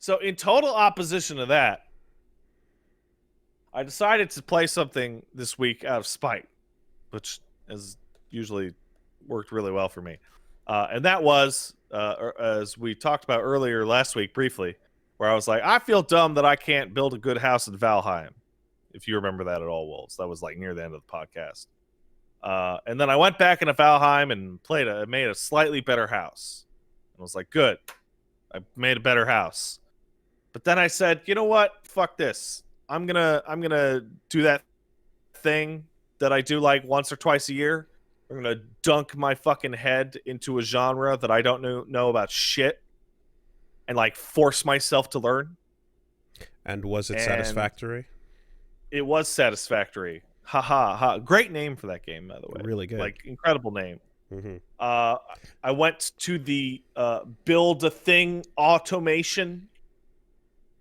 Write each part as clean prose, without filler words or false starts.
So in total opposition to that, I decided to play something this week out of spite, which has usually worked really well for me. And that was, as we talked about earlier last week briefly, where I was like, I feel dumb that I can't build a good house in Valheim. If you remember that at all, Wolves. That was like near the end of the podcast. And then I went back into Valheim and made a slightly better house. And I was like, good. I made a better house. But then I said, you know what? Fuck this. I'm gonna do that thing that I do like once or twice a year. I'm gonna dunk my fucking head into a genre that I don't know about shit, and like force myself to learn. And was it And satisfactory? it was Satisfactory. Ha ha ha! Great name for that game, by the way. Really good. Like incredible name. Mm-hmm. I went to the build a thing automation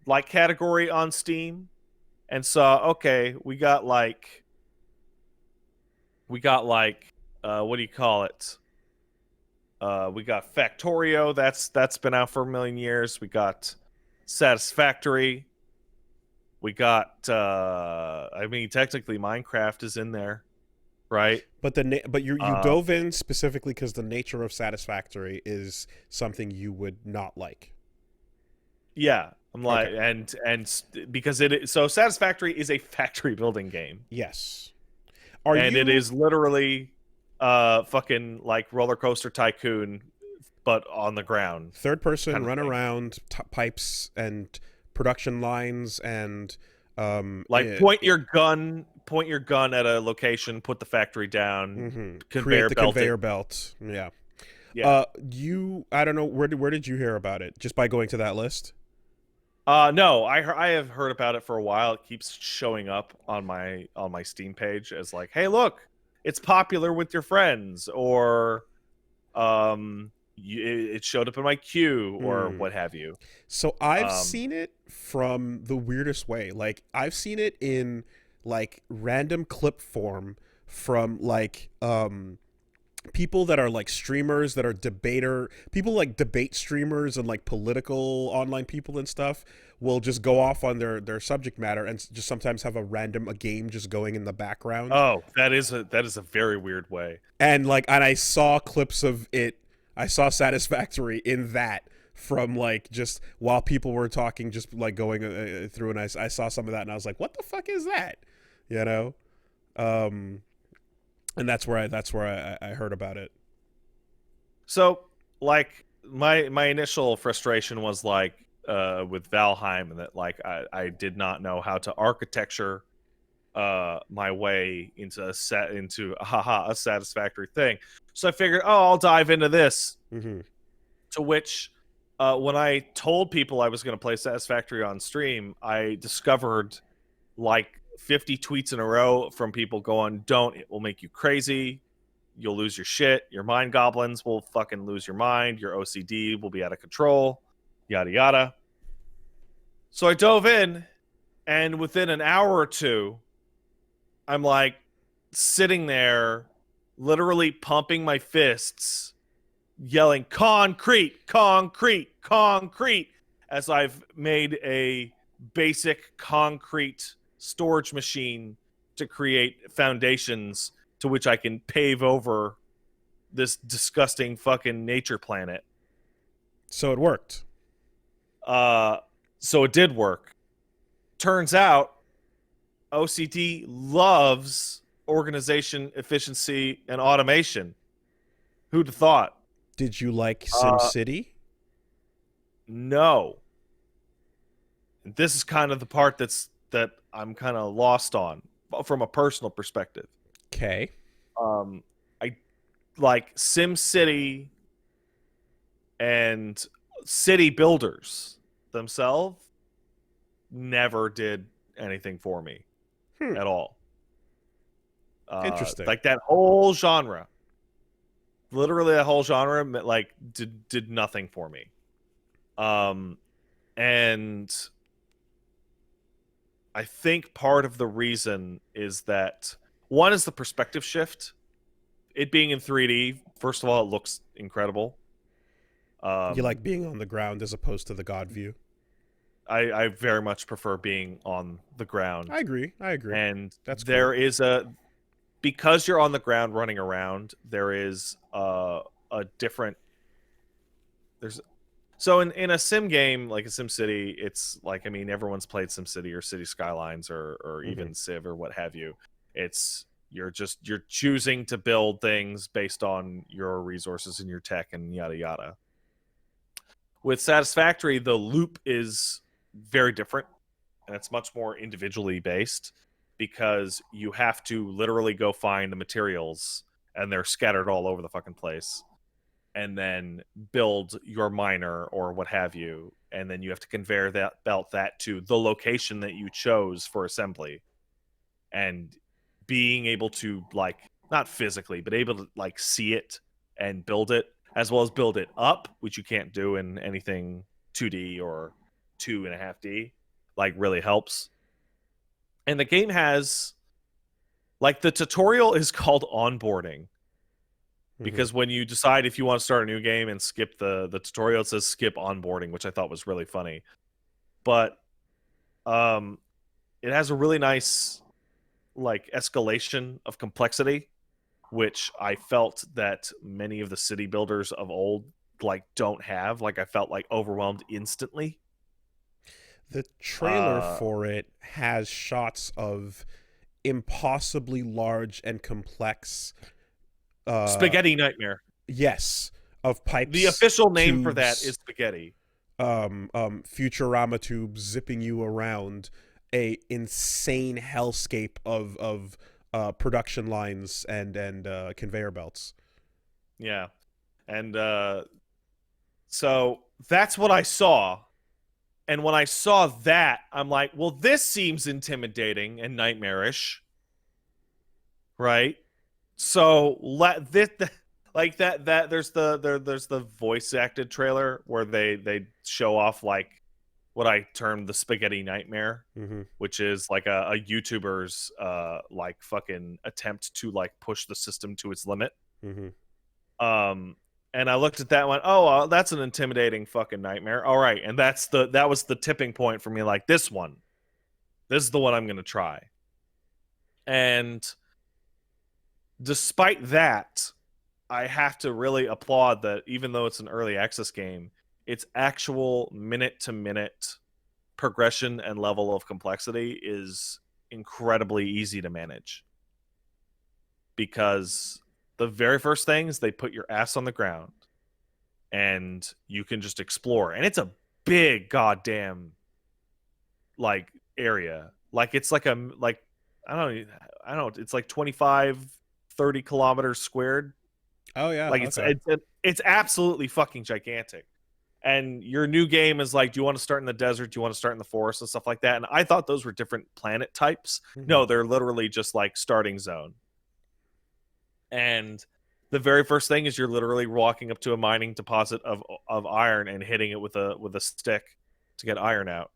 like category on Steam and saw, okay, we got like what do you call it? We got Factorio, that's been out for a million years. We got Satisfactory. We got I mean technically Minecraft is in there, right? But you dove in specifically because the nature of Satisfactory is something you would not like. Yeah, I'm like, Okay. and because so Satisfactory is a factory building game, Yes. and it is literally fucking like Roller Coaster Tycoon, but on the ground, third person, kind of run thing. around, pipes and production lines and Like point your gun at a location, put the factory down, create conveyor the belt it. conveyor belt. Yeah. Yeah. I don't know where did you hear about it? Just by going to that list? No, I have heard about it for a while. It keeps showing up on my Steam page as like, hey, look, it's popular with your friends, or it showed up in my queue, or what have you. So I've seen it from the weirdest way. Like I've seen it in like random clip form from like people that are like streamers that are people like debate streamers and like political online people and stuff will just go off on their subject matter and just sometimes have a game just going in the background. Oh, that is a very weird way. And I saw clips of it. I saw Satisfactory in that from like just while people were talking, just like going through, and I saw some of that, and I was like, "What the fuck is that?" You know, and that's where I heard about it. So, like my initial frustration was like with Valheim, and that like I did not know how to architecture my way into a satisfactory thing. So I figured, oh, I'll dive into this. Mm-hmm. To which, when I told people I was going to play Satisfactory on stream, I discovered like 50 tweets in a row from people going, "Don't! It will make you crazy. You'll lose your shit. Your mind goblins will fucking lose your mind. Your OCD will be out of control. Yada yada." So I dove in, and within an hour or two, I'm like sitting there, literally pumping my fists, yelling concrete, concrete, concrete, as I've made a basic concrete storage machine to create foundations to which I can pave over this disgusting fucking nature planet. So it worked. So it did work. Turns out OCD loves organization, efficiency, and automation. Who'd have thought? Did you like SimCity? No. This is kind of the part that I'm kind of lost on from a personal perspective. Okay. I like SimCity and city builders themselves never did anything for me at all. Interesting. Like that whole genre, literally that whole genre, like did nothing for me. And I think part of the reason is that one is the perspective shift. It being in 3D, first of all, it looks incredible. You like being on the ground as opposed to the God view? I very much prefer being on the I ground. agree. I agree. And That's cool. there is because you're on the ground running around, there is a different there's so in a sim game like a Sim City, it's like, I mean, everyone's played Sim City or City Skylines or Hmm. even Civ or what have you. It's you're choosing to build things based on your resources and your tech and yada yada. With Satisfactory, the loop is very different and it's much more individually based because you have to literally go find the materials and they're scattered all over the fucking place and then build your miner or what have you, and then you have to conveyor that to the location that you chose for assembly, and being able to, like, not physically but able to like see it and build it, as well as build it up, which you can't do in anything 2D or 2.5D, like, really helps. And the game has, like, the tutorial is called onboarding, Hmm. because when you decide if you want to start a new game and skip the tutorial, it says skip onboarding, which I thought was really funny. But um it has a really nice, like, escalation of complexity, which I felt that many of the city builders of old, like, don't have. Like, I felt like overwhelmed instantly. The trailer uh for it has shots of impossibly large and complex, uh, Spaghetti nightmare. yes, of The pipes, official name for that is tubes, spaghetti. Futurama tubes zipping you around a insane hellscape of production lines and conveyor belts. Yeah. And so that's what I saw. And when I saw that, I'm like, well, this seems intimidating and nightmarish, right? So let this, like, that there's the voice acted trailer where they show off, like, what I termed the spaghetti nightmare, Mm-hmm. which is like a YouTuber's like fucking attempt to, like, push the system to its limit. Mm-hmm. Um, and I looked at that and went, oh, that's an intimidating fucking nightmare. All right, and that was the tipping point for me. Like, this is the one I'm gonna try. And despite that, I have to really applaud that even though it's an early access game, its actual minute to minute progression and level of complexity is incredibly easy to manage. Because the very first thing is they put your ass on the ground and you can just explore. And it's a big goddamn, like, area. Like, it's like I don't know, it's like 25, 30 kilometers squared. Oh yeah, Like, okay. it's absolutely fucking gigantic. And your new game is like, do you want to start in the desert? Do you want to start in the forest and stuff like that? And I thought those were different planet types. Mm-hmm. No, they're literally just like starting zone. And the very first thing is you're literally walking up to a mining deposit of iron and hitting it with a stick to get iron out.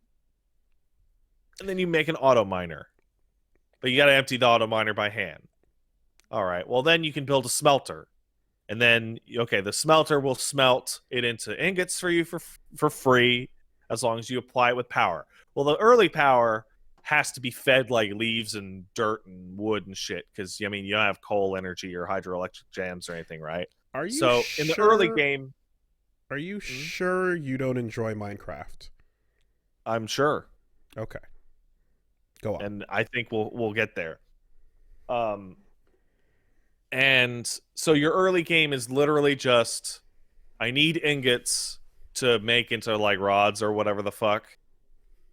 And then you make an auto miner. But you got to empty the auto miner by hand. All right. Well, then you can build a smelter. And then, okay, the smelter will smelt it into ingots for you for free, as long as you apply it with power. Well, the early power has to be fed like leaves and dirt and wood and shit, because, I mean, you don't have coal energy or hydroelectric jams or anything, right? Are you So in the early sure? game, Are you sure you don't enjoy Minecraft? I'm sure, Okay, go on. and I think we'll get there. Um, and so your early game is literally just, I need ingots to make into, like, rods or whatever the fuck.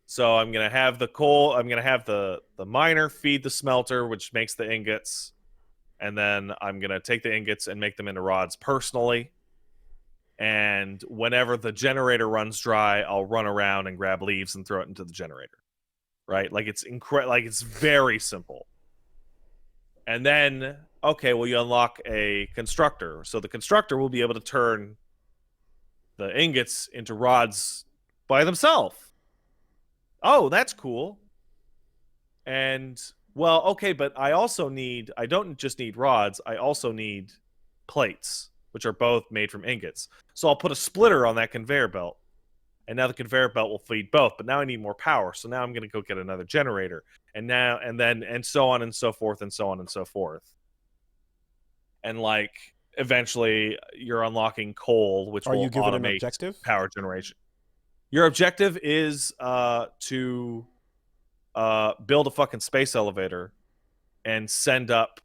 So I'm gonna have the coal. I'm gonna have the miner feed the smelter, which makes the ingots, and then I'm gonna take the ingots and make them into rods personally. And whenever the generator runs dry, I'll run around and grab leaves and throw it into the generator. Right? Like, it's like, it's very simple. And then, okay, well, you unlock a constructor, so the constructor will be able to turn the ingots into rods by themselves. Oh, that's cool. And, well, okay, but I don't just need rods, I also need plates, which are both made from ingots. So I'll put a splitter on that conveyor belt. and now the conveyor belt will feed both. But now I need more power, so now I'm going to go get another generator, and so on and so forth and so on and so forth. And like eventually, you're unlocking coal, which Are will you given an automate objective? power generation. Your objective is to build a fucking space elevator and send up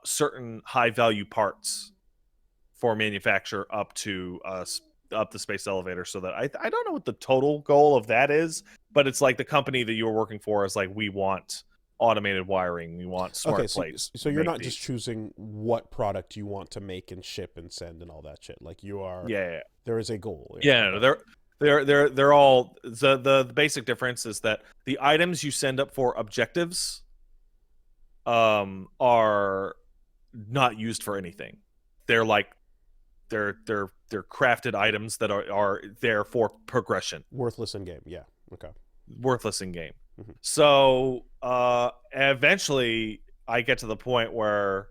certain high value parts for manufacture up to up the space elevator. So that I don't know what the total goal of that is, but it's like the company that you were working for is like, we want automated wiring, we want smart plates. So you're not just choosing what product you want to make and ship and send and all that shit. Like you are. Yeah. There is a goal. Yeah, no, they're all the basic difference is that the items you send up for objectives are not used for anything. They're like they're crafted items that are there for progression. Worthless in game. Yeah. Okay. Worthless in game. Mm-hmm. So eventually I get to the point where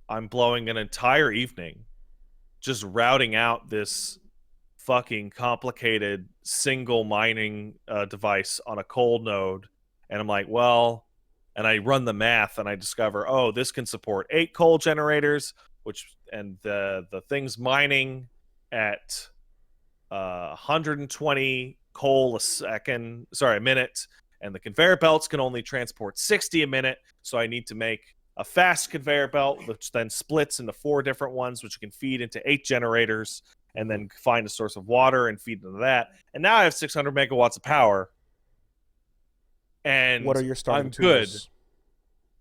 I'm blowing an entire evening just routing out this fucking complicated single mining device on a coal node, and I'm like, well, and I run the math and I discover, oh, this can support 8 coal generators, and the thing's mining at 120 coal a minute, and the conveyor belts can only transport 60 a minute, so I need to make a fast conveyor belt, which then splits into 4 different ones, which you can feed into 8 generators, and then find a source of water and feed into that. And now I have 600 megawatts of power. And what are your starting tools? Good.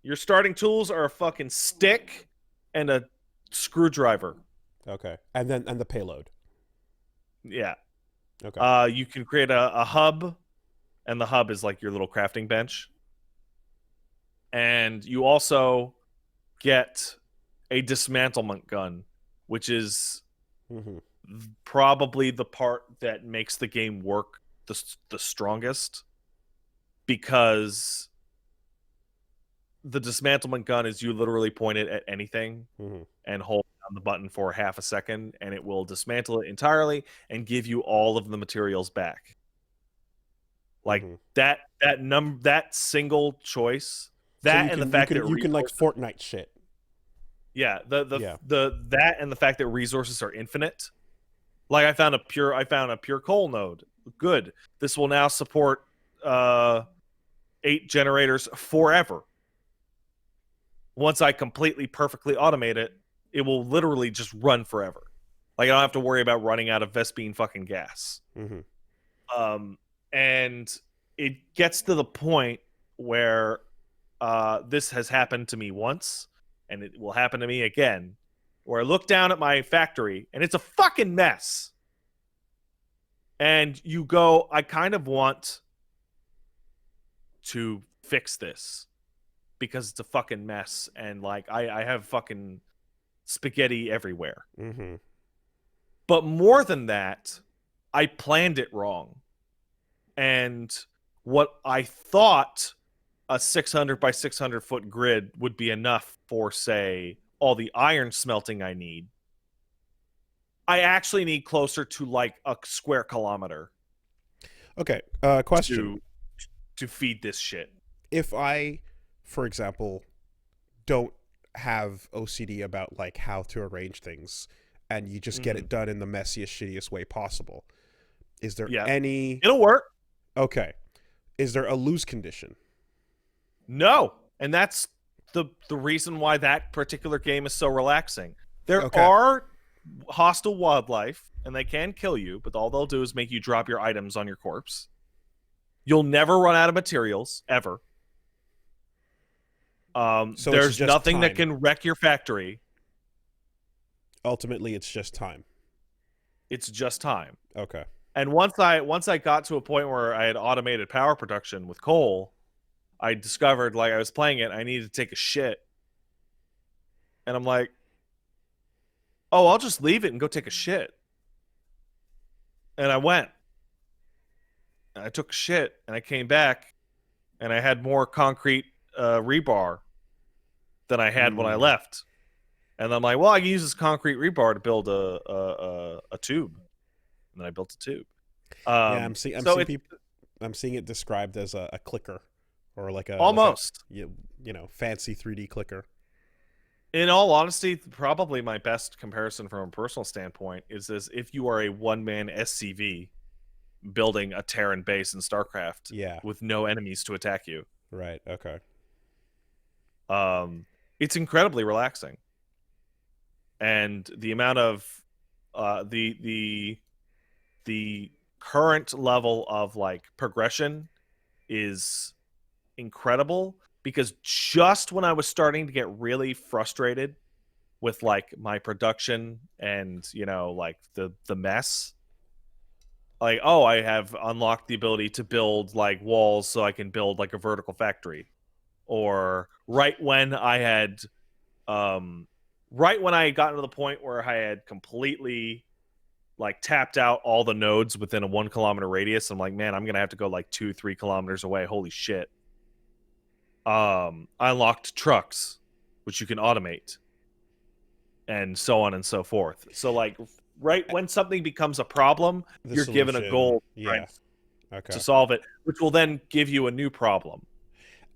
Your starting tools are a fucking stick and a screwdriver. Okay. And the payload. Yeah. Okay. You can create a hub, and the hub is like your little crafting bench. And you also get a dismantlement gun, which is probably the part that makes the game work the strongest, because the dismantlement gun is you literally point it at anything and hold down the button for half a second, and it will dismantle it entirely and give you all of the materials back. Like that single choice. That so and the fact that you can like Fortnite shit. Yeah, that and the fact that resources are infinite. Like I found a pure coal node. Good. This will now support 8 generators forever. Once I completely perfectly automate it, it will literally just run forever. Like I don't have to worry about running out of Vespine fucking gas. And it gets to the point where this has happened to me once, and it will happen to me again, where I look down at my factory and it's a fucking mess. And you go, I kind of want to fix this because it's a fucking mess, and like I have fucking spaghetti everywhere. But more than that, I planned it wrong. And what I thought a 600 by 600 foot grid would be enough for, say, all the iron smelting I need, I actually need closer to like a square kilometer. Okay. Question. To feed this shit. If I, for example, don't have OCD about like how to arrange things, and you just get it done in the messiest, shittiest way possible, is there any... It'll work. Okay. Is there a lose condition? No. And that's the reason why that particular game is so relaxing. There are hostile wildlife, and they can kill you, but all they'll do is make you drop your items on your corpse. You'll never run out of materials, ever. So there's nothing that can wreck your factory. Ultimately, it's just time. It's just time. Okay. And once I got to a point where I had automated power production with coal, I discovered, like, I was playing it, I needed to take a shit. And I'm like, oh, I'll just leave it and go take a shit. And I went. And I took a shit, and I came back, and I had more concrete rebar than I had when I left. And I'm like, well, I can use this concrete rebar to build a tube. And then I built a tube. Yeah, So it's I'm seeing it described as a clicker, or like a almost, fancy 3D clicker. in all honesty, probably my best comparison from a personal standpoint is as if you are a one-man SCV building a Terran base in StarCraft Yeah. with no enemies to attack you. Right. Okay. It's incredibly relaxing, and the amount of the current level of like progression is incredible, because just when I was starting to get really frustrated with like my production and like the mess, like, oh, I have unlocked the ability to build like walls so I can build like a vertical factory, or right when I had gotten to the point where I had completely like tapped out all the nodes within a 1 kilometer radius, I'm like, man, I'm gonna have to go like 2-3 kilometers away. Holy shit. I unlocked trucks, which you can automate, and so on and so forth. So like right when something becomes a problem, The you're given a solution. goal, right, Yeah. to Okay. solve it, which will then give you a new problem.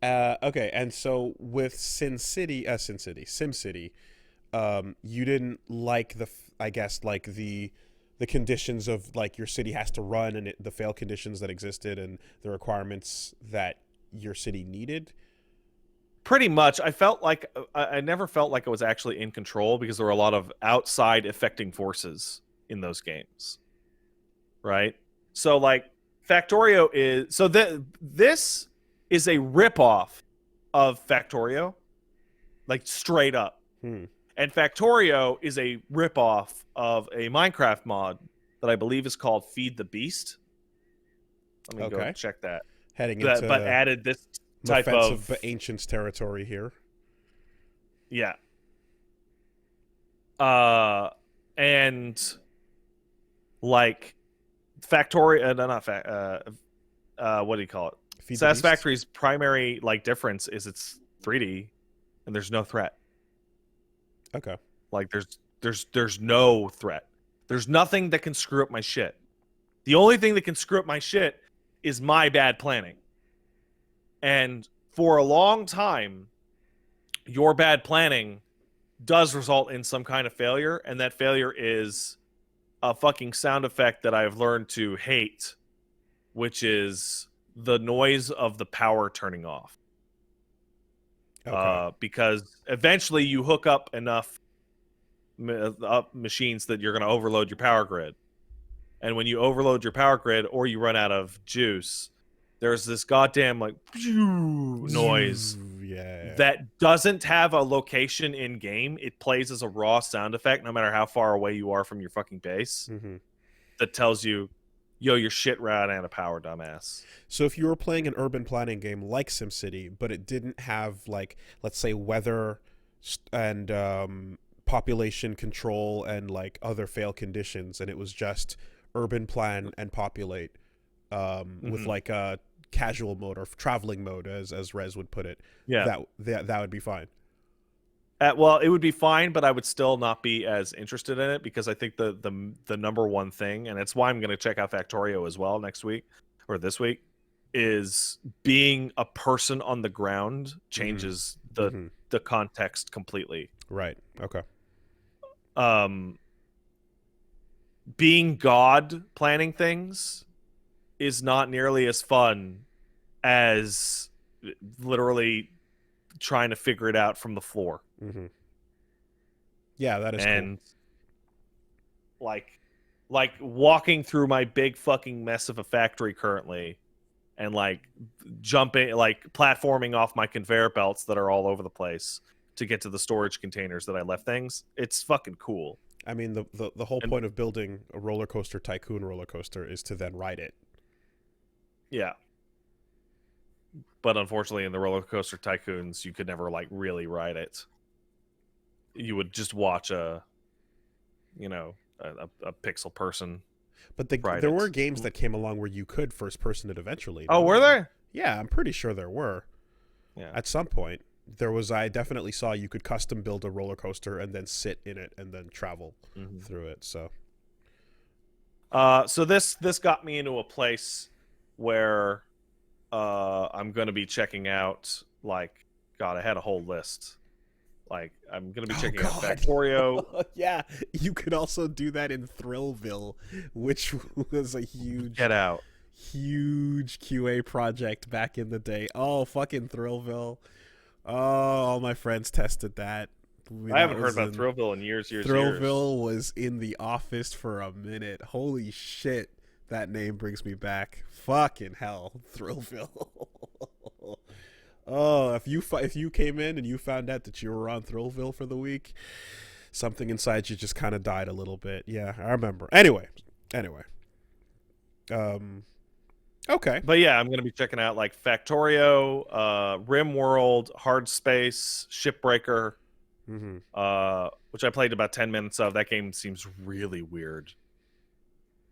Okay. And so with SimCity, you didn't like I guess like the conditions of like your city has to run, and the fail conditions that existed and the requirements that your city needed. Pretty much, I felt like I never felt like I was actually in control, because there were a lot of outside affecting forces in those games, right? So like Factorio is this is a ripoff of Factorio, like straight up. Hmm. And Factorio is a ripoff of a Minecraft mod that I believe is called Feed the Beast. Let me go Okay. check that. Heading But into added this type offensive but of, ancients territory here. yeah. And like Factorio, no, not fact. What do you call it? Feed the beast. Satisfactory's primary like difference is it's 3D, and there's no threat. Okay. Like there's no threat. There's nothing that can screw up my shit. The only thing that can screw up my shit is my bad planning. And for a long time, your bad planning does result in some kind of failure, and that failure is a fucking sound effect that I've learned to hate, which is the noise of the power turning off. Okay. Because eventually you hook up enough machines that you're going to overload your power grid. And when you overload your power grid or you run out of juice, there's this goddamn like noise Yeah. that doesn't have a location in game. It plays as a raw sound effect no matter how far away you are from your fucking base. Mm-hmm. That tells you, yo, your shit ran out of power, dumbass. So if you were playing an urban planning game like SimCity, but it didn't have like, let's say, weather and population control and like other fail conditions, and it was just urban plan and populate with like a casual mode or traveling mode, as Rez would put it, Yeah. that would be fine. Well, it would be fine, but I would still not be as interested in it, because I think the number one thing, and it's why I'm going to check out Factorio as well next week or this week, is being a person on the ground changes the context completely. Right. Okay. Being God planning things is not nearly as fun as literally trying to figure it out from the floor. Mm-hmm. Yeah, that is and cool. Like walking through my big fucking mess of a factory currently, and like jumping, like platforming off my conveyor belts that are all over the place to get to the storage containers that I left things. It's fucking cool. I mean, the whole point of building a roller coaster tycoon roller coaster is to then ride it. Yeah. But unfortunately, in the roller coaster tycoons, you could never like really ride it. You would just watch a pixel person. But there were games that came along where you could first person it eventually. Oh, were there? Yeah, I'm pretty sure there were. Yeah. At some point, there was. I definitely saw you could custom build a roller coaster and then sit in it and then travel through it. So So this got me into a place where I'm gonna be checking out like God, I had a whole list. Like I'm gonna be Oh checking out God. Factorio. Yeah, you could also do that in Thrillville, which was a Get out. huge QA project back in the day. Oh, fucking Thrillville. Oh, all my friends tested that. I That haven't heard was about in Thrillville in years. Thrillville was in the office for a minute. Holy shit. That name brings me back. Fucking hell, Thrillville. Oh, if you came in and you found out that you were on Thrillville for the week, something inside you just kind of died a little bit. Yeah, I remember. Anyway. Um okay. But yeah, I'm gonna be checking out like Factorio, RimWorld, Hard Space, Shipbreaker, Mhm. which I played about 10 minutes of. That game seems really weird.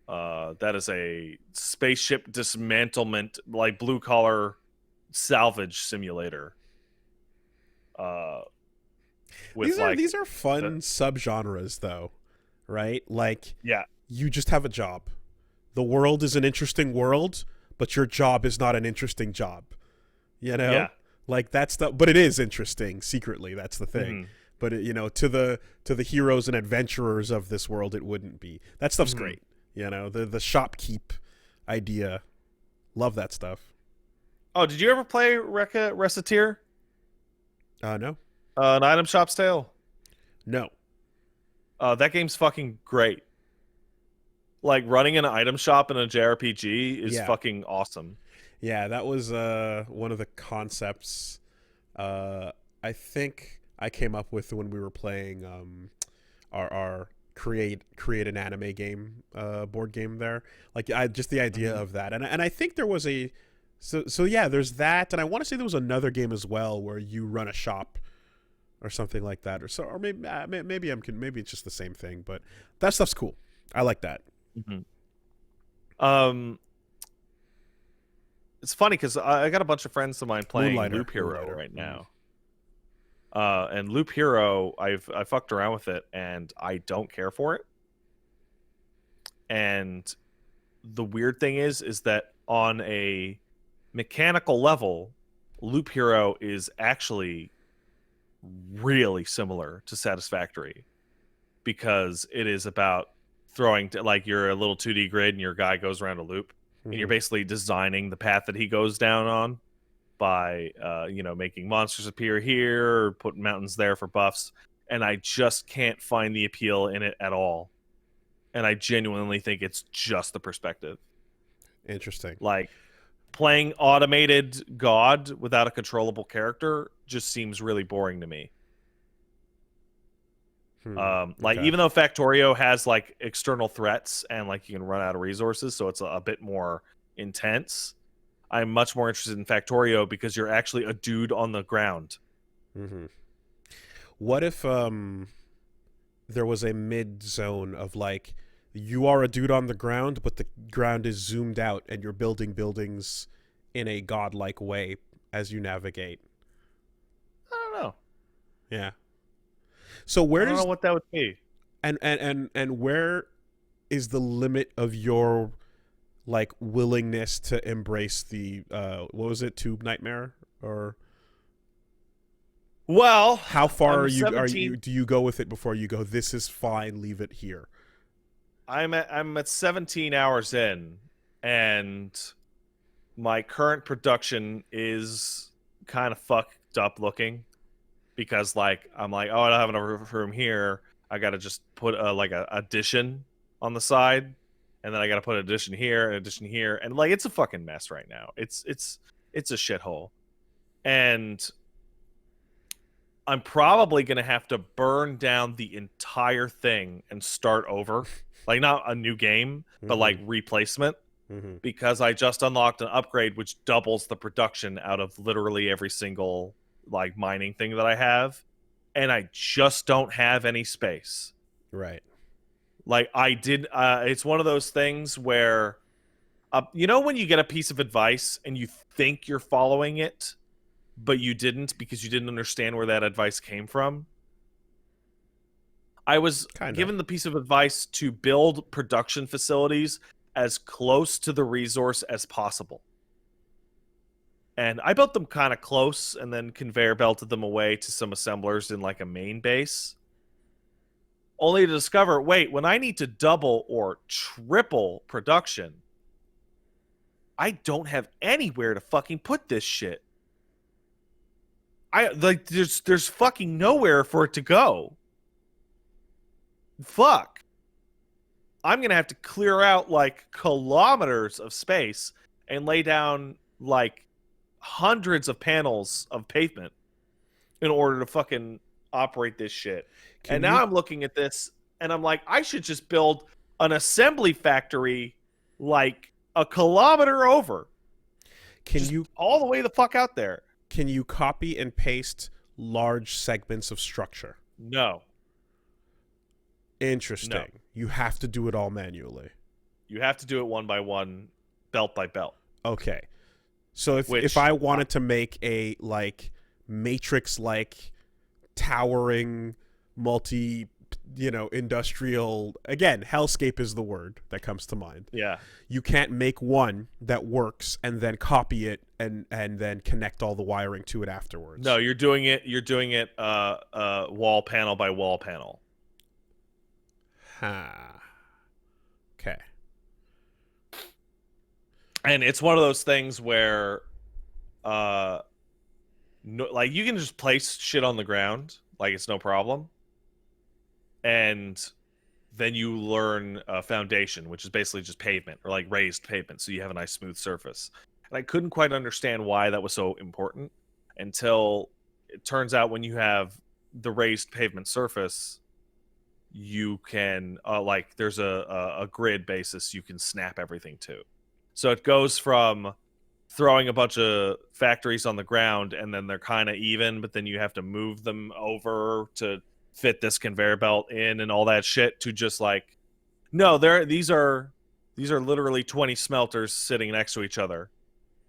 That is a spaceship dismantlement, like blue collar salvage simulator. Uh, with like These are the fun subgenres though, right? Like yeah you just have a job. The world is an interesting world, but your job is not an interesting job. You know? yeah. Like that's the but it is interesting secretly, that's the thing. Hmm. But it, to the heroes and adventurers of this world it wouldn't be. That stuff's Hmm. great. The shopkeep idea. Love that stuff. Oh, did you ever play Reciteer? No. An item shop's tale. No. That game's fucking great. Like running an item shop in a JRPG is Yeah. fucking awesome. Yeah, that was one of the concepts I think I came up with when we were playing our create an anime game board game there. Like I just the idea Mhm. of that, and I think there was a so yeah, there's that, and I want to say there was another game as well where you run a shop or something like that, or maybe it's just the same thing, but that stuff's cool. I like that. Mhm. Um, it's funny because I got a bunch of friends of mine playing Loop Hero Moonlighter. right now. And Loop Hero, I fucked around with it, and I don't care for it. And the weird thing is that on a mechanical level, Loop Hero is actually really similar to Satisfactory because it is about throwing like you're a little 2D grid and your guy goes around a loop and you're Mhm. basically designing the path that he goes down on by making monsters appear here or putting mountains there for buffs, and I just can't find the appeal in it at all, and I genuinely think it's just the perspective. Interesting. Like playing automated god without a controllable character just seems really boring to me. Like Okay. even though Factorio has like external threats and like you can run out of resources, so it's a bit more intense. I'm much more interested in Factorio because you're actually a dude on the ground. Mm-hmm. What if there was a mid zone of like you are a dude on the ground, but the ground is zoomed out and you're building buildings in a godlike way as you navigate. I don't know. Yeah. So I where don't know does what that would be. and where is the limit of your like willingness to embrace the what was it, Tube Nightmare, or Well, how far I'm are you 17. do you go with it before you go this is fine, leave it here? I'm at 17 hours in, and my current production is kind of fucked up looking because like I'm like, oh, I don't have enough room here. I gotta just put like a addition on the side, and then I gotta put an addition here, an addition here, and like it's a fucking mess right now. It's a shithole, and I'm probably gonna have to burn down the entire thing and start over. Like not a new game, but Mm-hmm. like replacement Mm-hmm. because I just unlocked an upgrade which doubles the production out of literally every single like mining thing that I have, and I just don't have any space. Right. Like I did it's one of those things where when you get a piece of advice and you think you're following it, but you didn't because you didn't understand where that advice came from. I was Kind of. given the piece of advice to build production facilities as close to the resource as possible. And I built them kind of close and then conveyor belted them away to some assemblers in like a main base. Only to discover, wait, when I need to double or triple production, I don't have anywhere to fucking put this shit. There's fucking nowhere for it to go. Fuck. I'm gonna have to clear out like kilometers of space and lay down like hundreds of panels of pavement in order to fucking operate this shit. Can And now you I'm looking at this and I'm like, I should just build an assembly factory like a kilometer over. can Just you all the way the fuck out there. can you copy and paste large segments of structure? No. Interesting. No. You have to do it all manually. You have to do it one by one, belt by belt. Okay. So if I wanted to make a like matrix like towering multi industrial, again, hellscape is the word that comes to mind. Yeah. You can't make one that works and then copy it and then connect all the wiring to it afterwards. No, you're doing it wall panel by wall panel. Okay. And it's one of those things where no, like you can just place shit on the ground, like it's no problem. And then you learn foundation, which is basically just pavement or like raised pavement, so you have a nice smooth surface. And I couldn't quite understand why that was so important until it turns out when you have the raised pavement surface, you can like there's a grid basis you can snap everything to. So it goes from throwing a bunch of factories on the ground and then they're kind of even, but then you have to move them over to fit this conveyor belt in and all that shit, to just like, no, these are literally 20 smelters sitting next to each other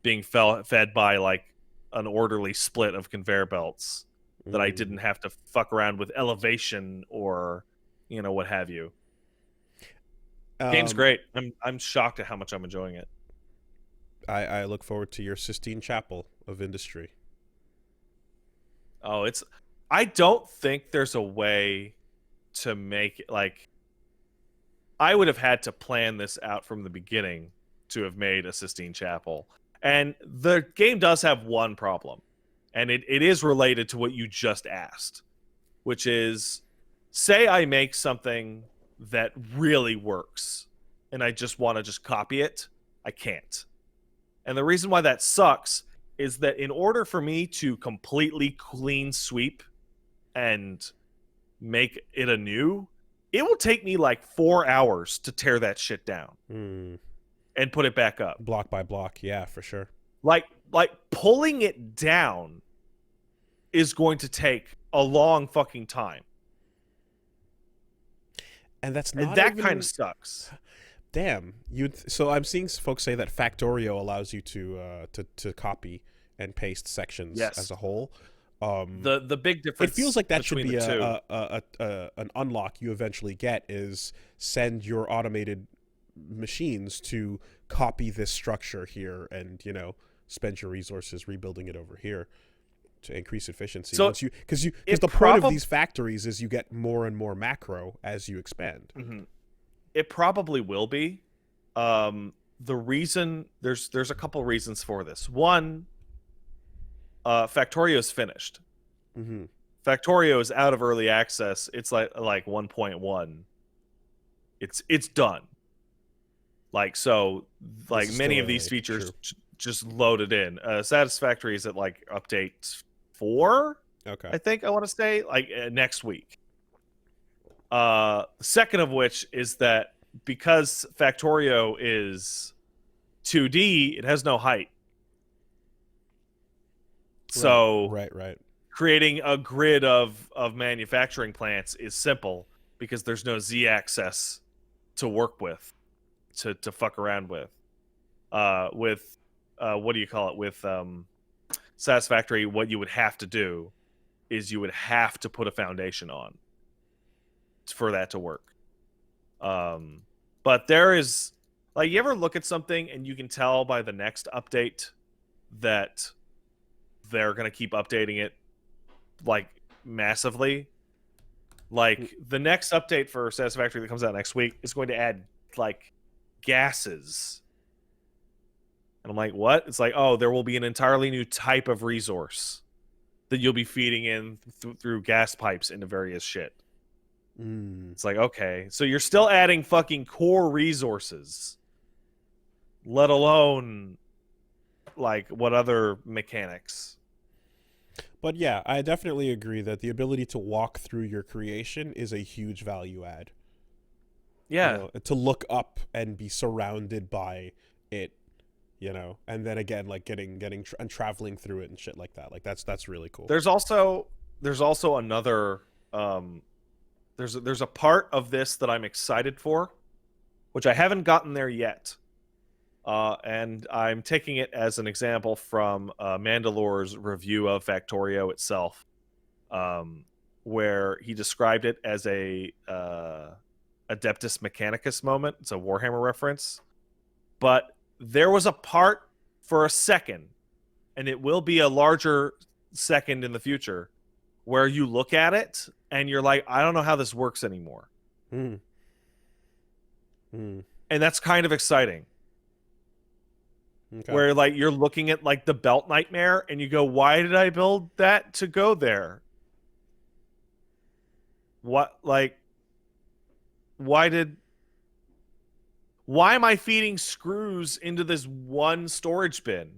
being fed by like an orderly split of conveyor belts that I didn't have to fuck around with elevation or what have you. Game's great. I'm shocked at how much I'm enjoying it. I look forward to your Sistine Chapel of industry. Oh, I don't think there's a way to make it like, I would have had to plan this out from the beginning to have made a Sistine Chapel. And the game does have one problem, and it is related to what you just asked, which is, say I make something that really works and I just want to just copy it, I can't. And the reason why that sucks is that in order for me to completely clean sweep and make it anew, it will take me like 4 hours to tear that shit down and put it back up. Block by block, yeah, for sure. Like pulling it down is going to take a long fucking time. And that's not that kind of sucks. Damn. So I'm seeing folks say that Factorio allows you to copy and paste sections as a whole. The big difference. It feels like that should be an unlock you eventually get, is send your automated machines to copy this structure here and spend your resources rebuilding it over here to increase efficiency. So because the point of these factories is you get more and more macro as you expand. Mm-hmm. It probably will be. The reason there's a couple reasons for this. One, Factorio is finished. Mm-hmm. Factorio is out of early access. It's like 1.1. It's done. Like, so like many of these features just loaded in. Satisfactory is at like update 4. Okay. I think I want to say like next week. The second of which is that because Factorio is 2D, it has no height. So right. Creating a grid of manufacturing plants is simple because there's no Z-axis to work with, to fuck around with. What do you call it? With Satisfactory, what you would have to do is you would have to put a foundation on. for that to work. But there is, like, you ever look at something and you can tell by the next update that they're gonna keep updating it like massively. Like the next update for Satisfactory that comes out next week is going to add like gases. And I'm like, what? It's like, oh, there will be an entirely new type of resource that you'll be feeding in through gas pipes into various shit. It's like, okay, so you're still adding fucking core resources, let alone like what other mechanics. But yeah, I definitely agree that the ability to walk through your creation is a huge value add. Yeah. You know, to look up and be surrounded by it, you know, and then again, like getting and traveling through it and shit like that. Like that's really cool. There's also another there's a part of this that I'm excited for, which I haven't gotten there yet. And I'm taking it as an example from Mandalore's review of Factorio itself, where he described it as a Adeptus Mechanicus moment. It's a Warhammer reference. But there was a part for a second, and it will be a larger second in the future, where you look at it and you're like, I don't know how this works anymore. And that's kind of exciting. Okay. Where like you're looking at like the belt nightmare and you go, why did I build that to go there? What, like, why am I feeding screws into this one storage bin?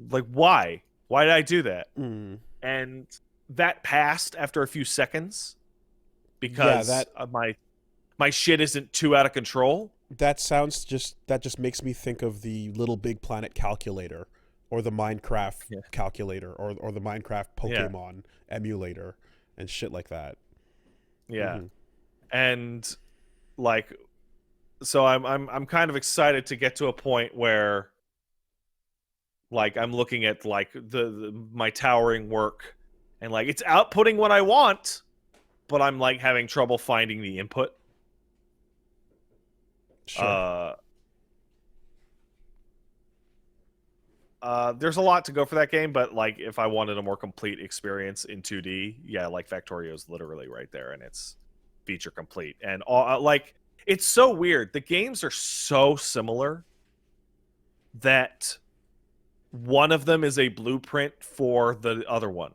Like, why did I do that? And that passed after a few seconds because my shit isn't too out of control. That just makes me think of the Little Big Planet calculator, or the Minecraft calculator, or the Minecraft Pokemon emulator, and shit like that. Yeah, and like, so I'm kind of excited to get to a point where, like, I'm looking at like my towering work, and like it's outputting what I want, but I'm like having trouble finding the input. Sure. There's a lot to go for that game, but like if I wanted a more complete experience in 2D, yeah, like Factorio's literally right there, and it's feature complete. And like it's so weird. The games are so similar that one of them is a blueprint for the other one.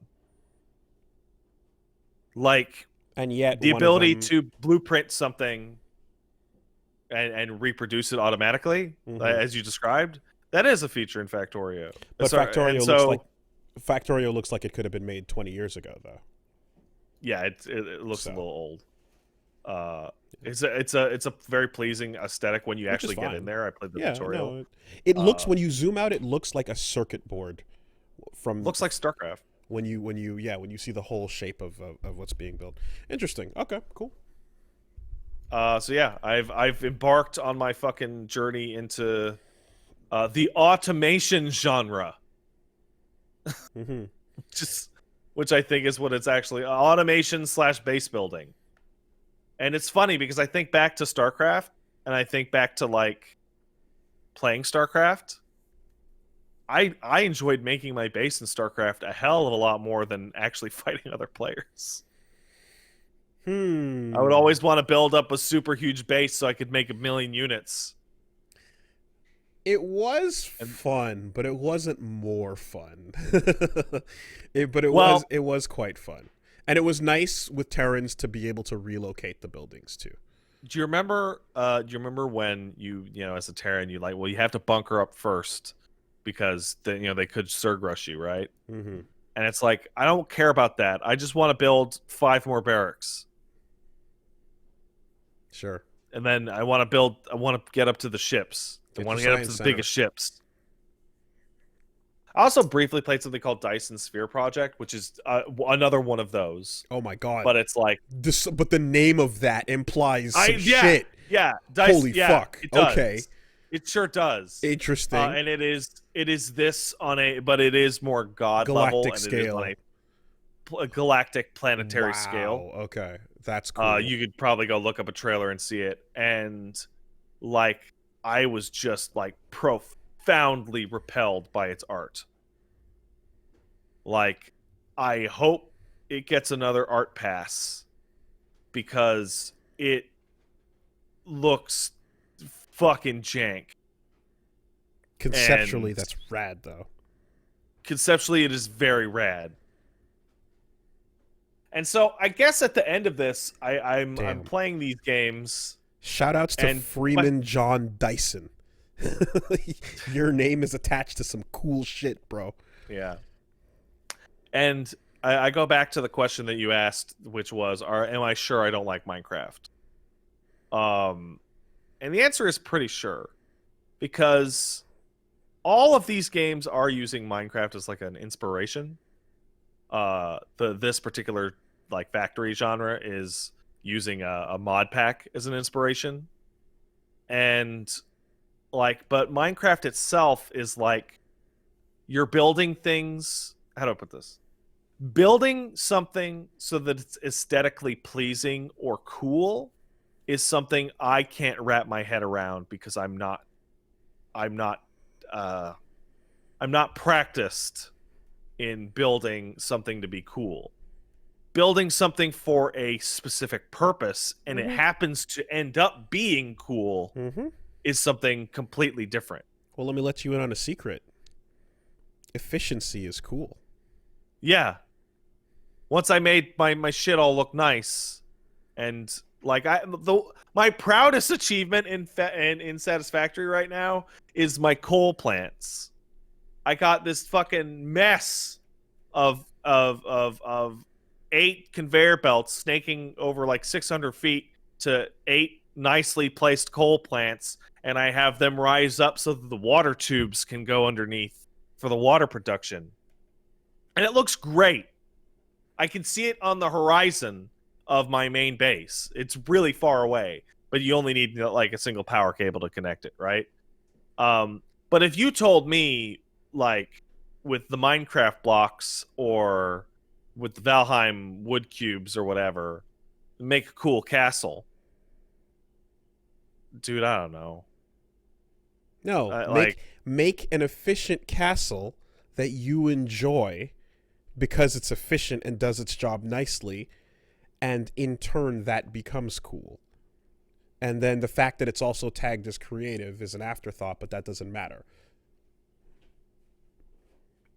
Like, and yet the ability to blueprint something and reproduce it automatically, as you described, that is a feature in Factorio. But Factorio looks like it could have been made 20 years ago, though. Yeah, it looks a little old. It's a very pleasing aesthetic when you actually get in there. I played the tutorial. No, it looks, when you zoom out, it looks like a circuit board. Looks like StarCraft. When you see the whole shape of what's being built. Interesting. Okay, cool. So yeah, I've embarked on my fucking journey into the automation genre. Which I think is what it's actually, automation / base building. And it's funny because I think back to StarCraft and I think back to like playing StarCraft. I enjoyed making my base in StarCraft a hell of a lot more than actually fighting other players. I would always want to build up a super huge base so I could make 1 million units. It was fun, but it wasn't more fun. It was quite fun. And it was nice with Terrans to be able to relocate the buildings too. Do you remember when you as a Terran you have to bunker up first because they could Surg rush you, right? And it's like, I don't care about that. I just want to build 5 more barracks. Sure. And then I want to get up to the ships. I want to get up to the biggest ships. I also briefly played something called Dyson Sphere Project, which is another one of those. Oh my god! But it's like but the name of that implies some shit. Yeah, holy fuck! It does. Okay, it sure does. Interesting. And it is this on but it is more god galactic level and scale. it is on a galactic planetary scale. Okay, That's cool. You could probably go look up a trailer and see it. And like, I was just like profoundly repelled by its art. Like, I hope it gets another art pass because it looks fucking jank. Conceptually, And that's rad, though. conceptually, it is very rad. And so I guess at the end of this, I'm Damn. playing these games. Shoutouts to And Freeman John Dyson. Your name is attached to some cool shit, bro. Yeah. And I go back to the question that you asked, which was, am I sure I don't like Minecraft? And the answer is pretty sure. Because all of these games are using Minecraft as like an inspiration. This particular like factory genre is using a mod pack as an inspiration. And like, but Minecraft itself is like, you're building things. How do I put this? Building something so that it's aesthetically pleasing or cool is something I can't wrap my head around because I'm not practiced in building something to be cool. Building something for a specific purpose and it happens to end up being cool is something completely different. Well, let me let you in on a secret. Efficiency is cool. Yeah. Once I made my shit all look nice, and like my proudest achievement in Satisfactory right now is my coal plants. I got this fucking mess of 8 conveyor belts snaking over like 600 feet to 8 nicely placed coal plants, and I have them rise up so that the water tubes can go underneath for the water production. And it looks great. I can see it on the horizon of my main base. It's really far away, but you only need like a single power cable to connect it, right? But if you told me, like, with the Minecraft blocks or with the Valheim wood cubes or whatever, make a cool castle. Dude, I don't know. No, make an efficient castle that you enjoy because it's efficient and does its job nicely, and in turn that becomes cool. And then the fact that it's also tagged as creative is an afterthought, but that doesn't matter.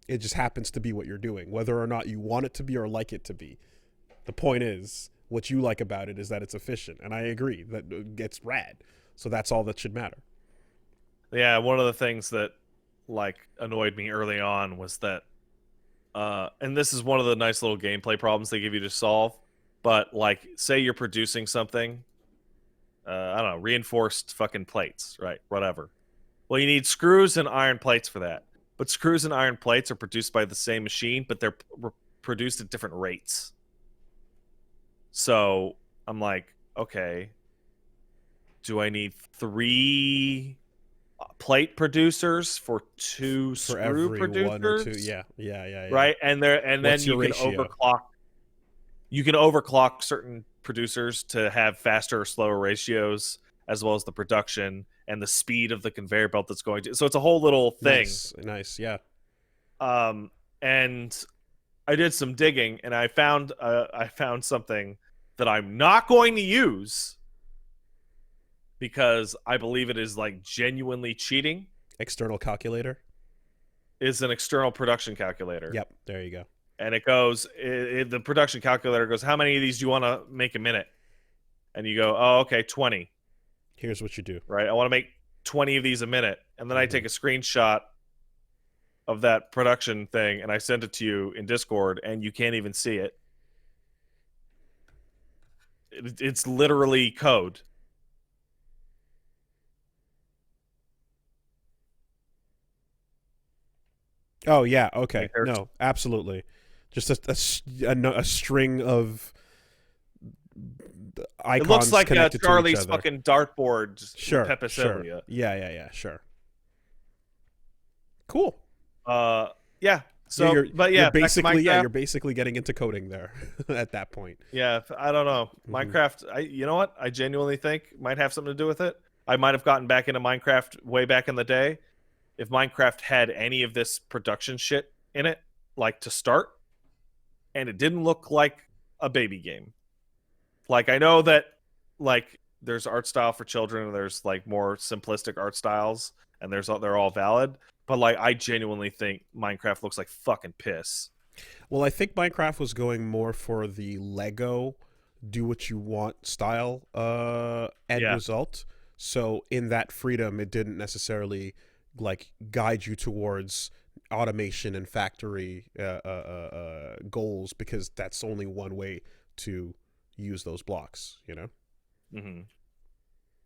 It just happens to be what you're doing, whether or not you want it to be or like it to be. The point is, what you like about it is that it's efficient. And I agree that it's rad. So that's all that should matter. Yeah, one of the things that like annoyed me early on was that and this is one of the nice little gameplay problems they give you to solve, but like say you're producing something, I don't know, reinforced fucking plates, right? Whatever. Well, you need screws and iron plates for that. But screws and iron plates are produced by the same machine, but they're produced at different rates. So I'm like, okay, do I need 3 plate producers for 2 For screw every producers? 1 or 2. Yeah. Right? And then What's you your can ratio? overclock. You can overclock certain producers to have faster or slower ratios, as well as the production and the speed of the conveyor belt that's going to. So it's a whole little thing. Nice, yeah. And I did some digging, and I found something that I'm not going to use because I believe it is like genuinely cheating. External calculator? Is an external production calculator. Yep, there you go. And it goes, the production calculator goes, how many of these do you want to make a minute? And you go, oh, okay, 20. Here's what you do. Right? I want to make 20 of these a minute. And then I take a screenshot of that production thing and I send it to you in Discord, and you can't even see it. It's literally code. Oh, yeah, okay. No, absolutely. Just a string of icons. It looks like Charlie's to each other. fucking dartboard. Sure. Pepicilia. Yeah, sure. Cool. Yeah. Yeah, So, but yeah, back to Minecraft. you're basically getting into coding there at that point. Yeah, I don't know. Minecraft, you know what? I genuinely think might have something to do with it. I might have gotten back into Minecraft way back in the day if Minecraft had any of this production shit in it, like to start, and it didn't look like a baby game. Like I know that like there's art style for children and there's like more simplistic art styles and they're all valid, but like I genuinely think Minecraft looks like fucking piss. Well, I think Minecraft was going more for the Lego do what you want style end Yeah. result. So in that freedom, it didn't necessarily like guide you towards automation and factory goals because that's only one way to use those blocks. You know. Mm-hmm.